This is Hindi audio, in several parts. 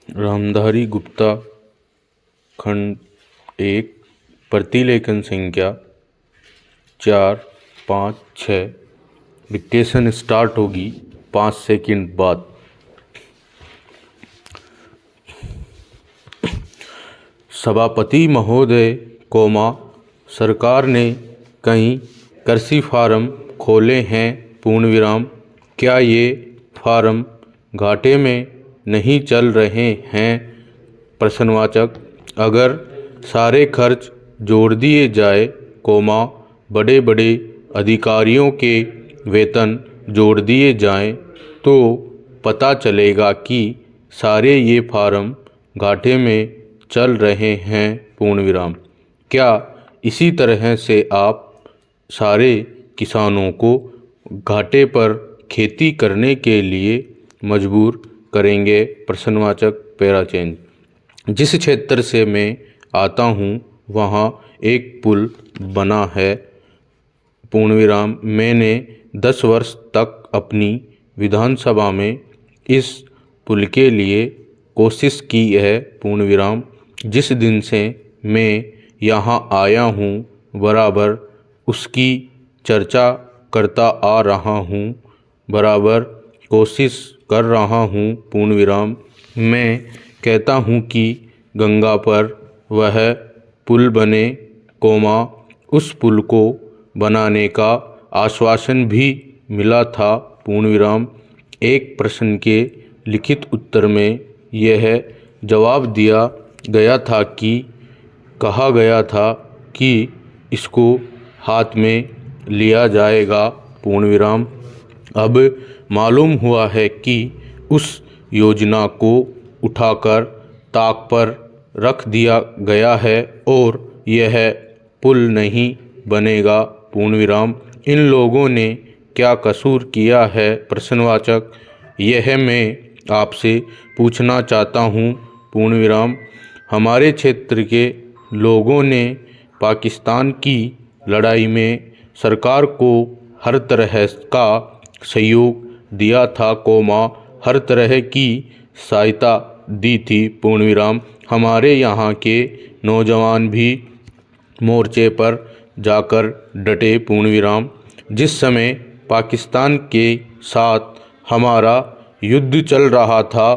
रामधारी गुप्ता खंड 1 प्रतिलेखन संख्या 456। डिक्टेशन स्टार्ट होगी 5 सेकंड बाद। सभापति महोदय, सरकार ने कई कृषि फार्म खोले हैं, पूर्ण विराम। क्या ये फार्म घाटे में नहीं चल रहे हैं? प्रश्नवाचक। अगर सारे खर्च जोड़ दिए जाए, बड़े बड़े अधिकारियों के वेतन जोड़ दिए जाएं, तो पता चलेगा कि सारे ये फार्म घाटे में चल रहे हैं, पूर्ण विराम। क्या इसी तरह से आप सारे किसानों को घाटे पर खेती करने के लिए मजबूर करेंगे? प्रश्नवाचक पैरा चेंज। जिस क्षेत्र से मैं आता हूँ वहाँ एक पुल बना है, पूर्ण विराम। मैंने 10 वर्ष तक अपनी विधानसभा में इस पुल के लिए कोशिश की है, पूर्ण विराम। जिस दिन से मैं यहाँ आया हूँ बराबर उसकी चर्चा करता आ रहा हूँ, बराबर कोशिश कर रहा हूँ, पूर्ण विराम। मैं कहता हूँ कि गंगा पर वह पुल बने, उस पुल को बनाने का आश्वासन भी मिला था, पूर्ण विराम। एक प्रश्न के लिखित उत्तर में यह जवाब दिया गया था कि कहा गया था कि इसको हाथ में लिया जाएगा, पूर्ण विराम। अब मालूम हुआ है कि उस योजना को उठाकर ताक पर रख दिया गया है और यह पुल नहीं बनेगा, पूर्ण विराम। इन लोगों ने क्या कसूर किया है? प्रश्नवाचक। यह मैं आपसे पूछना चाहता हूँ, पूर्ण विराम। हमारे क्षेत्र के लोगों ने पाकिस्तान की लड़ाई में सरकार को हर तरह का सहयोग दिया था, हर तरह की सहायता दी थी, पूर्ण विराम। हमारे यहाँ के नौजवान भी मोर्चे पर जाकर डटे, पूर्ण विराम। जिस समय पाकिस्तान के साथ हमारा युद्ध चल रहा था,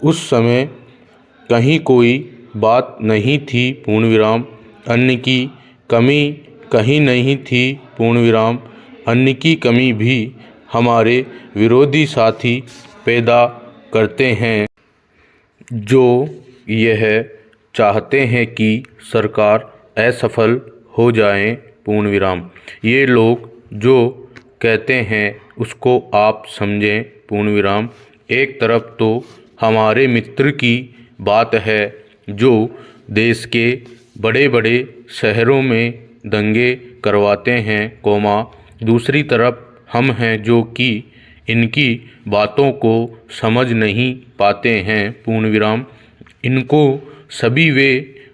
उस समय कहीं कोई बात नहीं थी, पूर्ण विराम। अन्न की कमी कहीं नहीं थी, पूर्ण विराम। अन्न की कमी भी हमारे विरोधी साथी पैदा करते हैं, जो यह चाहते हैं कि सरकार असफल हो जाए, पूर्ण विराम। ये लोग जो कहते हैं उसको आप समझें, पूर्ण विराम। एक तरफ तो हमारे मित्र की बात है जो देश के बड़े बड़े शहरों में दंगे करवाते हैं, दूसरी तरफ हम हैं जो कि इनकी बातों को समझ नहीं पाते हैं, पूर्ण विराम। इनको सभी वे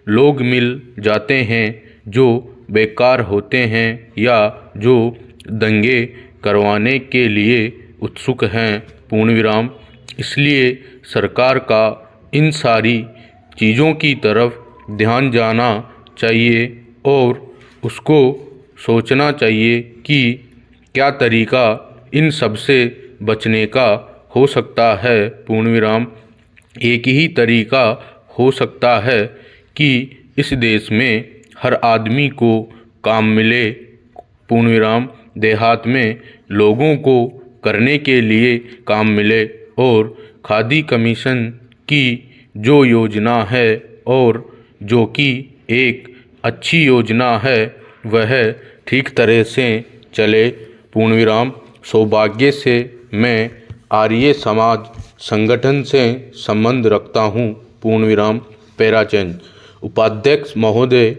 लोग मिल जाते हैं जो बेकार होते हैं या जो दंगे करवाने के लिए उत्सुक हैं, पूर्ण विराम। इसलिए सरकार का इन सारी चीज़ों की तरफ ध्यान जाना चाहिए और उसको सोचना चाहिए कि क्या तरीका इन सब से बचने का हो सकता है, पूर्ण विराम। एक ही तरीका हो सकता है कि इस देश में हर आदमी को काम मिले, पूर्ण विराम। देहात में लोगों को करने के लिए काम मिले और खादी कमीशन की जो योजना है और जो कि एक अच्छी योजना है, वह ठीक तरह से चले, पूर्ण विराम। सौभाग्य से मैं आर्य समाज संगठन से संबंध रखता हूँ, पूर्ण विराम। Para change. उपाध्यक्ष महोदय,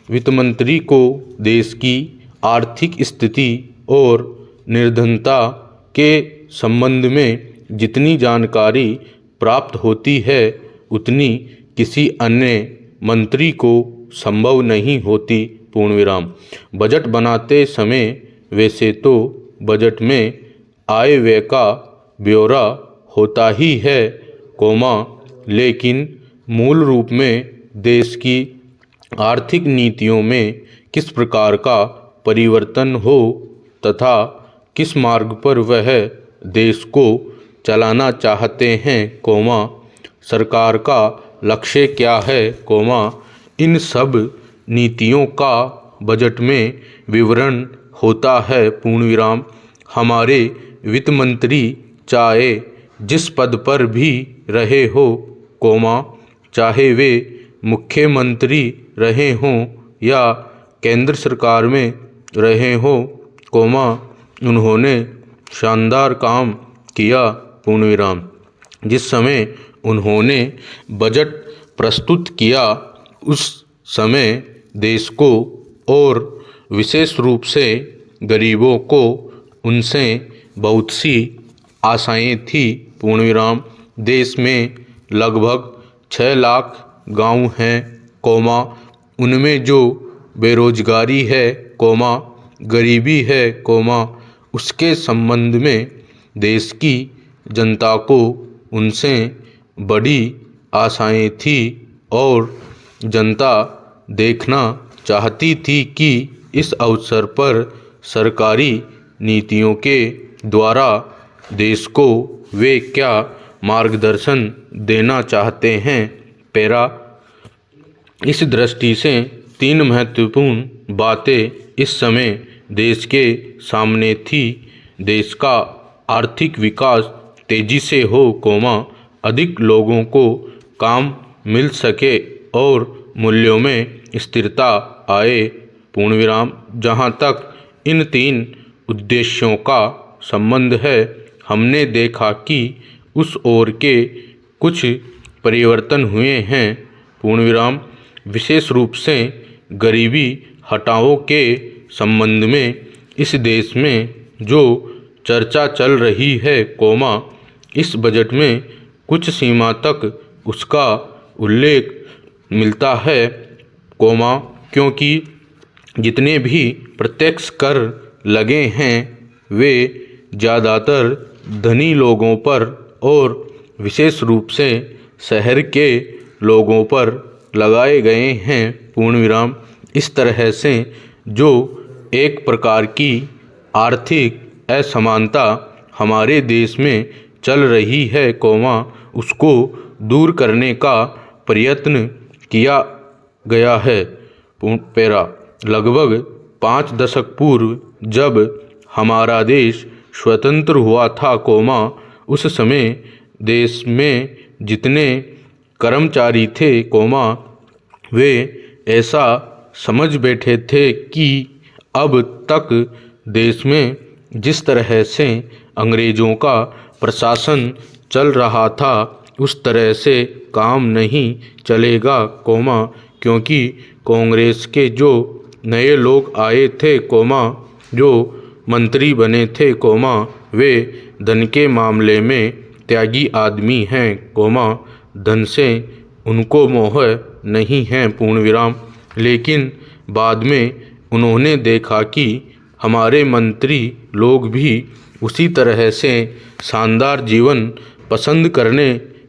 वित्त मंत्री को देश की आर्थिक स्थिति और निर्धनता के संबंध में जितनी जानकारी प्राप्त होती है उतनी किसी अन्य मंत्री को संभव नहीं होती, पूर्ण विराम। बजट बनाते समय वैसे तो बजट में आय व्यय का ब्यौरा होता ही है, कोमा, लेकिन मूल रूप में देश की आर्थिक नीतियों में किस प्रकार का परिवर्तन हो तथा किस मार्ग पर वह देश को चलाना चाहते हैं, कोमा, सरकार का लक्ष्य क्या है, कोमा, इन सब नीतियों का बजट में विवरण होता है, पूर्णविराम। हमारे वित्त मंत्री चाहे जिस पद पर भी रहे हो, कोमा, चाहे वे मुख्यमंत्री रहे हों या केंद्र सरकार में रहे हों, कोमा, उन्होंने शानदार काम किया, पूर्णविराम। जिस समय उन्होंने बजट प्रस्तुत किया उस समय देश को और विशेष रूप से गरीबों को उनसे बहुत सी आशाएं थी, पूर्णविराम। देश में लगभग 6 लाख गांव हैं, कोमा, उनमें जो बेरोजगारी है, कोमा, गरीबी है, कोमा, उसके संबंध में देश की जनता को उनसे बड़ी आशाएं थी और जनता देखना चाहती थी कि इस अवसर पर सरकारी नीतियों के द्वारा देश को वे क्या मार्गदर्शन देना चाहते हैं, पैरा। इस दृष्टि से 3 महत्वपूर्ण बातें इस समय देश के सामने थी। देश का आर्थिक विकास तेजी से हो, कोमा, अधिक लोगों को काम मिल सके और मूल्यों में स्थिरता आए, पूर्णविराम। जहाँ तक इन 3 उद्देश्यों का संबंध है, हमने देखा कि उस ओर के कुछ परिवर्तन हुए हैं, पूर्णविराम। विशेष रूप से गरीबी हटाओ के संबंध में इस देश में जो चर्चा चल रही है, कोमा, इस बजट में कुछ सीमा तक उसका उल्लेख मिलता है, कोमा, क्योंकि जितने भी प्रत्यक्ष कर लगे हैं वे ज़्यादातर धनी लोगों पर और विशेष रूप से शहर के लोगों पर लगाए गए हैं, पूर्णविराम। इस तरह से जो एक प्रकार की आर्थिक असमानता हमारे देश में चल रही है, कोमा, उसको दूर करने का प्रयत्न किया गया है, पैरा। लगभग 5 दशक पूर्व जब हमारा देश स्वतंत्र हुआ था, कोमा, उस समय देश में जितने कर्मचारी थे, कोमा, वे ऐसा समझ बैठे थे कि अब तक देश में जिस तरह से अंग्रेज़ों का प्रशासन चल रहा था उस तरह से काम नहीं चलेगा, कोमा, क्योंकि कांग्रेस के जो नए लोग आए थे, कोमा, जो मंत्री बने थे, कोमा, वे धन के मामले में त्यागी आदमी हैं, कोमा, धन से उनको मोह नहीं है, पूर्णविराम। लेकिन बाद में उन्होंने देखा कि हमारे मंत्री लोग भी उसी तरह से शानदार जीवन पसंद करने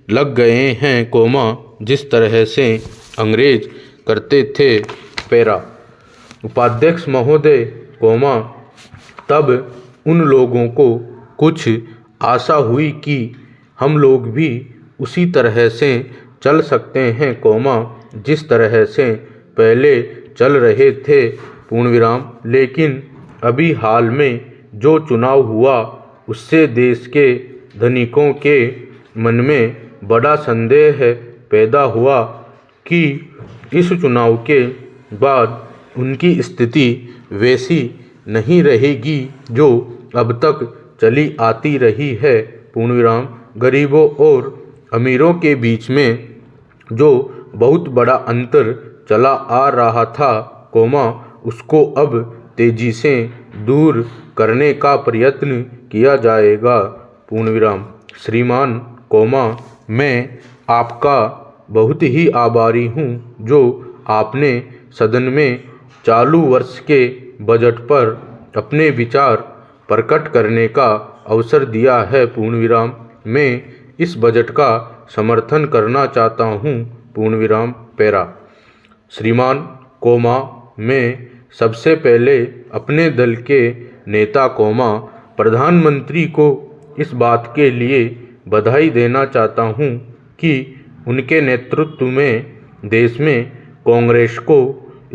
लग गए हैं, कोमा, जिस तरह से अंग्रेज करते थे, पैरा। उपाध्यक्ष महोदय, कोमा, तब उन लोगों को कुछ आशा हुई कि हम लोग भी उसी तरह से चल सकते हैं, कोमा, जिस तरह से पहले चल रहे थे, पूर्णविराम। लेकिन अभी हाल में जो चुनाव हुआ उससे देश के धनिकों के मन में बड़ा संदेह पैदा हुआ कि इस चुनाव के बाद उनकी स्थिति वैसी नहीं रहेगी जो अब तक चली आती रही है, पूर्णविराम। गरीबों और अमीरों के बीच में जो बहुत बड़ा अंतर चला आ रहा था, कोमा, उसको अब तेजी से दूर करने का प्रयत्न किया जाएगा, पूर्णविराम। श्रीमान, कोमा, मैं आपका बहुत ही आभारी हूँ जो आपने सदन में चालू वर्ष के बजट पर अपने विचार प्रकट करने का अवसर दिया है, पूर्णविराम। मैं इस बजट का समर्थन करना चाहता हूँ, पूर्ण विराम पैरा। श्रीमान कोमा, मैं सबसे पहले अपने दल के नेता कोमा प्रधानमंत्री को इस बात के लिए बधाई देना चाहता हूँ कि उनके नेतृत्व में देश में कांग्रेस को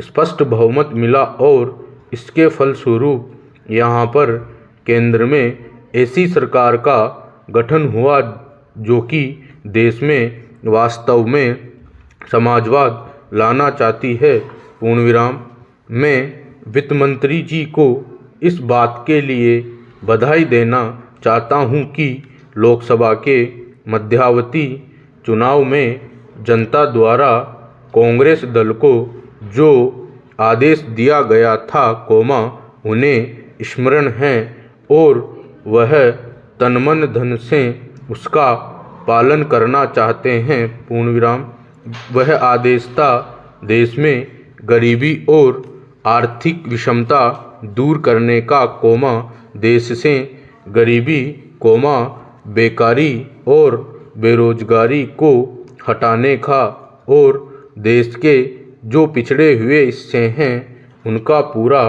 स्पष्ट बहुमत मिला और इसके फलस्वरूप यहाँ पर केंद्र में ऐसी सरकार का गठन हुआ जो कि देश में वास्तव में समाजवाद लाना चाहती है, पूर्ण विराम। मैं वित्त मंत्री जी को इस बात के लिए बधाई देना चाहता हूं कि लोकसभा के मध्यावधि चुनाव में जनता द्वारा कांग्रेस दल को जो आदेश दिया गया था, उन्हें स्मरण है और वह तन मन धन से उसका पालन करना चाहते हैं, पूर्ण विराम। वह आदेश था देश में गरीबी और आर्थिक विषमता दूर करने का, देश से गरीबी, बेकारी और बेरोजगारी को हटाने का और देश के जो पिछड़े हुए हिस्से हैं उनका पूरा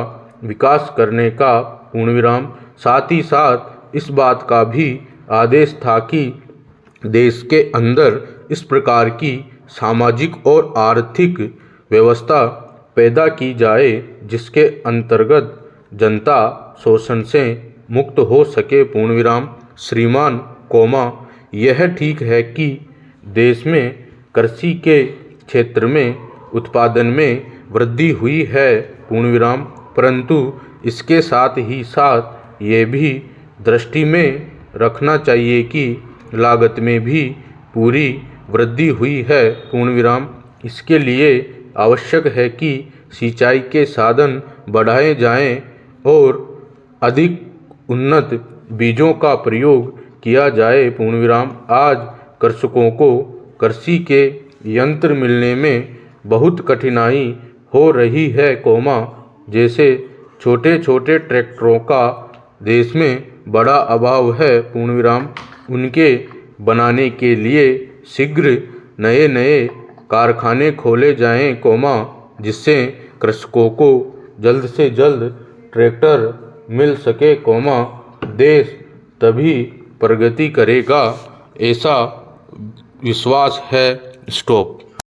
विकास करने का, पूर्ण विराम। साथ ही साथ इस बात का भी आदेश था कि देश के अंदर इस प्रकार की सामाजिक और आर्थिक व्यवस्था पैदा की जाए जिसके अंतर्गत जनता शोषण से मुक्त हो सके, पूर्ण विराम। श्रीमान यह ठीक है कि देश में कृषि के क्षेत्र में उत्पादन में वृद्धि हुई है, पूर्ण विराम, परंतु इसके साथ ही साथ ये भी दृष्टि में रखना चाहिए कि लागत में भी पूरी वृद्धि हुई है, पूर्ण विराम। इसके लिए आवश्यक है कि सिंचाई के साधन बढ़ाए जाएं और अधिक उन्नत बीजों का प्रयोग किया जाए, पूर्ण विराम। आज कृषकों को कृषि के यंत्र मिलने में बहुत कठिनाई हो रही है, जैसे छोटे छोटे ट्रैक्टरों का देश में बड़ा अभाव है, पूर्ण विराम। उनके बनाने के लिए शीघ्र नए नए कारखाने खोले जाएं, जिससे कृषकों को जल्द से जल्द ट्रैक्टर मिल सके, देश तभी प्रगति करेगा, ऐसा विश्वास है। स्टॉप।